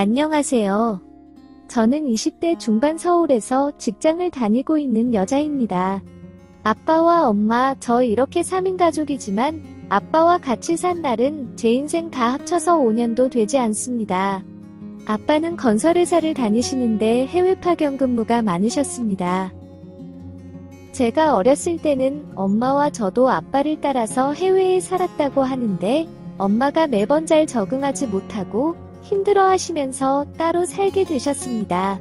안녕하세요. 저는 20대 중반 서울에서 직장을 다니고 있는 여자입니다. 아빠와 엄마, 저 이렇게 3인 가족이지만 아빠와 같이 산 날은 제 인생 다 합쳐서 5년도 되지 않습니다. 아빠는 건설회사를 다니시는데 해외 파견 근무가 많으셨습니다. 제가 어렸을 때는 엄마와 저도 아빠를 따라서 해외에 살았다고 하는데 엄마가 매번 잘 적응하지 못하고 힘들어 하시면서 따로 살게 되셨습니다.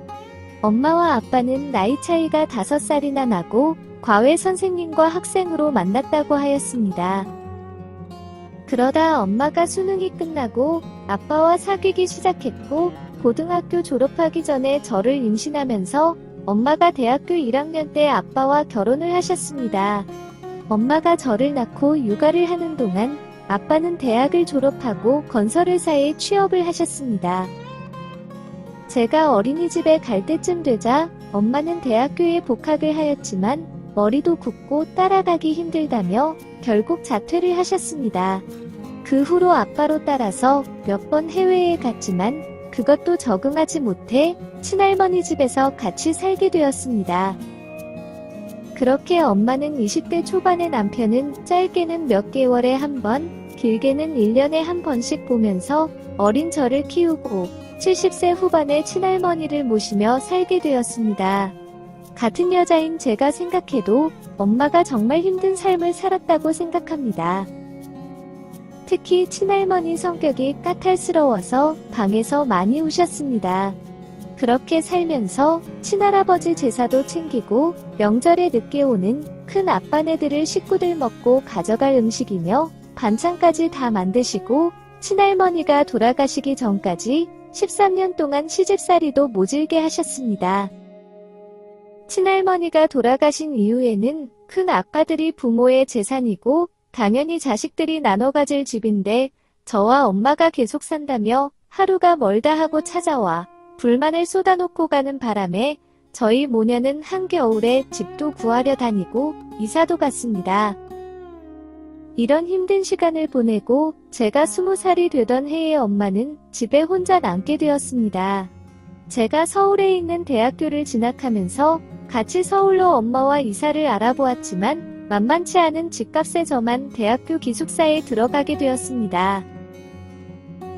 엄마와 아빠는 나이 차이가 5살이나 나고 과외 선생님과 학생으로 만났다고 하였습니다. 그러다 엄마가 수능이 끝나고 아빠와 사귀기 시작했고 고등학교 졸업하기 전에 저를 임신하면서 엄마가 대학교 1학년 때 아빠와 결혼을 하셨습니다. 엄마가 저를 낳고 육아를 하는 동안 아빠는 대학을 졸업하고 건설회사에 취업을 하셨습니다. 제가 어린이집에 갈 때쯤 되자 엄마는 대학교에 복학을 하였지만 머리도 굳고 따라가기 힘들다며 결국 자퇴를 하셨습니다. 그 후로 아빠로 따라서 몇 번 해외에 갔지만 그것도 적응하지 못해 친할머니 집에서 같이 살게 되었습니다. 그렇게 엄마는 20대 초반의 남편은 짧게는 몇 개월에 한 번, 길게는 1년에 한 번씩 보면서 어린 저를 키우고 70세 후반의 친할머니를 모시며 살게 되었습니다. 같은 여자인 제가 생각해도 엄마가 정말 힘든 삶을 살았다고 생각합니다. 특히 친할머니 성격이 까탈스러워서 방에서 많이 우셨습니다. 그렇게 살면서 친할아버지 제사도 챙기고 명절에 늦게 오는 큰 아빠네들을 식구들 먹고 가져갈 음식이며 반찬까지 다 만드시고 친할머니가 돌아가시기 전까지 13년 동안 시집살이도 모질게 하셨습니다. 친할머니가 돌아가신 이후에는 큰 아빠들이 부모의 재산이고 당연히 자식들이 나눠 가질 집인데 저와 엄마가 계속 산다며 하루가 멀다 하고 찾아와 불만을 쏟아놓고 가는 바람에 저희 모녀는 한겨울에 집도 구하려 다니고 이사도 갔습니다. 이런 힘든 시간을 보내고 제가 20살이 되던 해에 엄마는 집에 혼자 남게 되었습니다. 제가 서울에 있는 대학교를 진학하면서 같이 서울로 엄마와 이사를 알아보았지만 만만치 않은 집값에 저만 대학교 기숙사에 들어가게 되었습니다.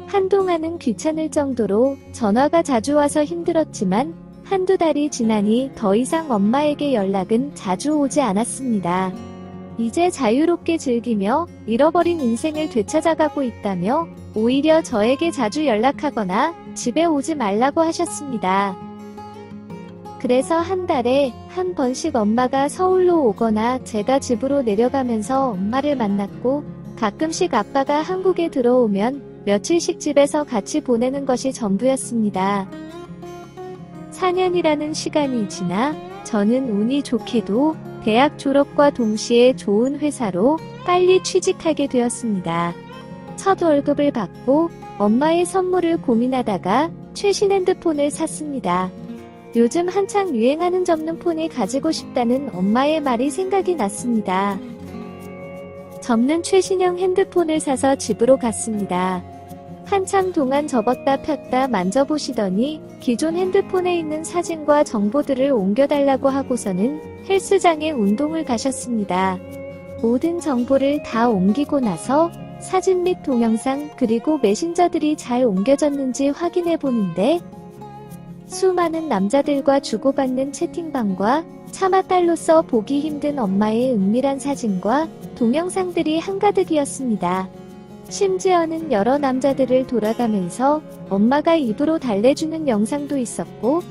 한동안은 귀찮을 정도로 전화가 자주 와서 힘들었지만 한두 달이 지나니 더 이상 엄마에게 연락은 자주 오지 않았습니다. 이제 자유롭게 즐기며 잃어버린 인생을 되찾아가고 있다며 오히려 저에게 자주 연락하거나 집에 오지 말라고 하셨습니다. 그래서 한 달에 한 번씩 엄마가 서울로 오거나 제가 집으로 내려가면서 엄마를 만났고 가끔씩 아빠가 한국에 들어오면 며칠씩 집에서 같이 보내는 것이 전부였습니다. 4년이라는 시간이 지나 저는 운이 좋게도 대학 졸업과 동시에 좋은 회사로 빨리 취직하게 되었습니다. 첫 월급을 받고 엄마의 선물을 고민하다가 최신 핸드폰을 샀습니다. 요즘 한창 유행하는 접는 폰이 가지고 싶다는 엄마의 말이 생각이 났습니다. 접는 최신형 핸드폰을 사서 집으로 갔습니다. 한참 동안 접었다 폈다 만져보시더니 기존 핸드폰에 있는 사진과 정보들을 옮겨달라고 하고서는 헬스장에 운동을 가셨습니다. 모든 정보를 다 옮기고 나서 사진 및 동영상 그리고 메신저들이 잘 옮겨졌는지 확인해 보는데 수많은 남자들과 주고받는 채팅방과 차마 딸로서 보기 힘든 엄마의 은밀한 사진과 동영상들이 한가득이었습니다. 심지어는 여러 남자들을 돌아가면서 엄마가 입으로 달래주는 영상도 있었고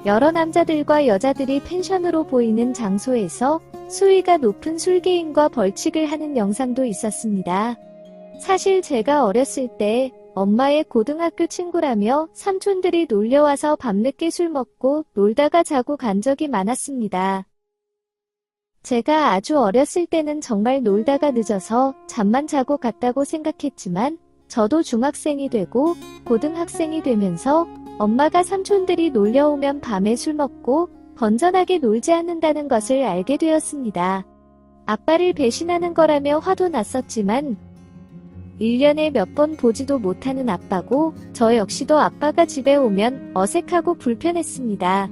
여러 남자들과 여자들이 펜션으로 보이는 장소에서 수위가 높은 술게임과 벌칙을 하는 영상도 있었습니다. 사실 제가 어렸을 때 엄마의 고등학교 친구라며 삼촌들이 놀려와서 밤늦게 술 먹고 놀다가 자고 간 적이 많았습니다. 제가 아주 어렸을 때는 정말 놀다가 늦어서 잠만 자고 갔다고 생각했지만 저도 중학생이 되고 고등학생이 되면서 엄마가 삼촌들이 놀려오면 밤에 술 먹고 건전하게 놀지 않는다는 것을 알게 되었습니다. 아빠를 배신하는 거라며 화도 났었지만 1년에 몇 번 보지도 못하는 아빠고 저 역시도 아빠가 집에 오면 어색하고 불편했습니다.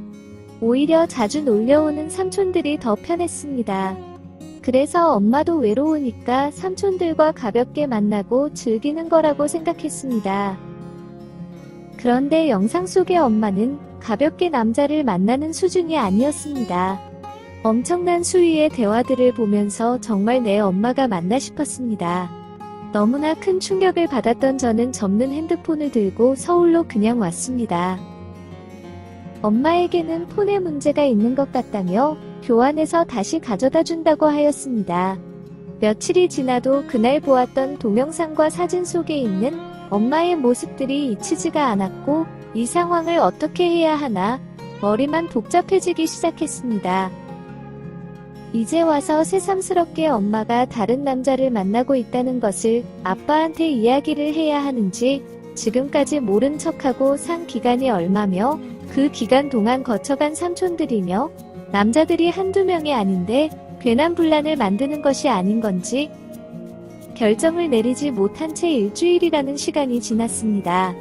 오히려 자주 놀려오는 삼촌들이 더 편했습니다. 그래서 엄마도 외로우니까 삼촌들과 가볍게 만나고 즐기는 거라고 생각했습니다. 그런데 영상 속의 엄마는 가볍게 남자를 만나는 수준이 아니었습니다. 엄청난 수위의 대화들을 보면서 정말 내 엄마가 맞나 싶었습니다. 너무나 큰 충격을 받았던 저는 접는 핸드폰을 들고 서울로 그냥 왔습니다. 엄마에게는 폰에 문제가 있는 것 같다며 교환해서 다시 가져다 준다고 하였습니다. 며칠이 지나도 그날 보았던 동영상과 사진 속에 있는 엄마의 모습들이 잊히지가 않았고 이 상황을 어떻게 해야 하나 머리만 복잡해지기 시작했습니다. 이제 와서 새삼스럽게 엄마가 다른 남자를 만나고 있다는 것을 아빠한테 이야기를 해야 하는지 지금까지 모른 척하고 산 기간이 얼마며 그 기간 동안 거쳐간 삼촌들이며 남자들이 한두 명이 아닌데 괜한 분란을 만드는 것이 아닌 건지 결정을 내리지 못한 채 일주일이라는 시간이 지났습니다.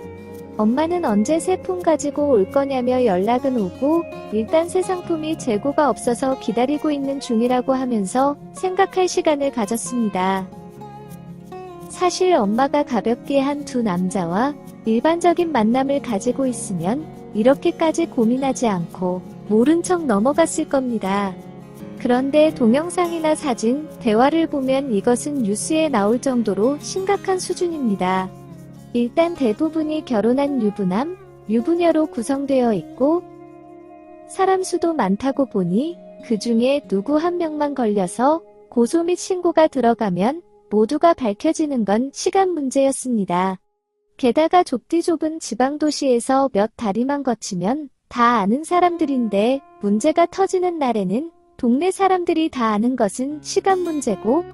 엄마는 언제 새 폰 가지고 올 거냐며 연락은 오고 일단 새 상품이 재고가 없어서 기다리고 있는 중이라고 하면서 생각할 시간을 가졌습니다. 사실 엄마가 가볍게 한 두 남자와 일반적인 만남을 가지고 있으면 이렇게까지 고민하지 않고 모른 척 넘어갔을 겁니다. 그런데 동영상이나 사진, 대화를 보면 이것은 뉴스에 나올 정도로 심각한 수준입니다. 일단 대부분이 결혼한 유부남, 유부녀로 구성되어 있고 사람 수도 많다고 보니 그 중에 누구 한 명만 걸려서 고소 및 신고가 들어가면 모두가 밝혀지는 건 시간 문제였습니다. 게다가 좁디 좁은 지방도시에서 몇 다리만 거치면 다 아는 사람들인데 문제가 터지는 날에는 동네 사람들이 다 아는 것은 시간 문제고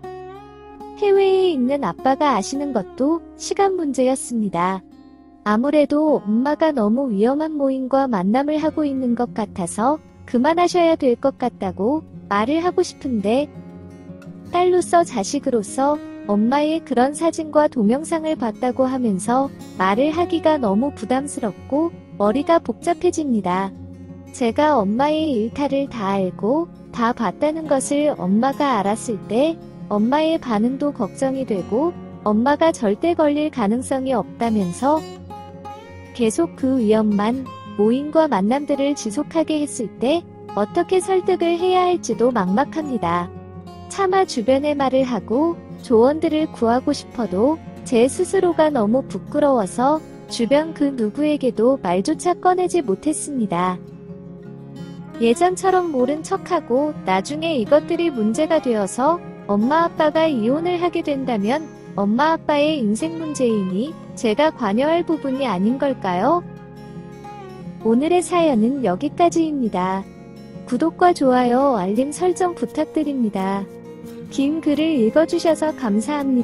해외에 있는 아빠가 아시는 것도 시간 문제였습니다. 아무래도 엄마가 너무 위험한 모임과 만남을 하고 있는 것 같아서 그만하셔야 될 것 같다고 말을 하고 싶은데 딸로서 자식으로서 엄마의 그런 사진과 동영상을 봤다고 하면서 말을 하기가 너무 부담스럽고 머리가 복잡해집니다. 제가 엄마의 일탈을 다 알고 다 봤다는 것을 엄마가 알았을 때 엄마의 반응도 걱정이 되고 엄마가 절대 걸릴 가능성이 없다면서 계속 그 위험만 모임과 만남들을 지속하게 했을 때 어떻게 설득을 해야 할지도 막막합니다. 차마 주변에 말을 하고 조언들을 구하고 싶어도 제 스스로가 너무 부끄러워서 주변 그 누구에게도 말조차 꺼내지 못했습니다. 예전처럼 모른 척하고 나중에 이것들이 문제가 되어서 엄마 아빠가 이혼을 하게 된다면 엄마 아빠의 인생 문제이니 제가 관여할 부분이 아닌 걸까요? 오늘의 사연은 여기까지입니다. 구독과 좋아요, 알림 설정 부탁드립니다. 긴 글을 읽어주셔서 감사합니다.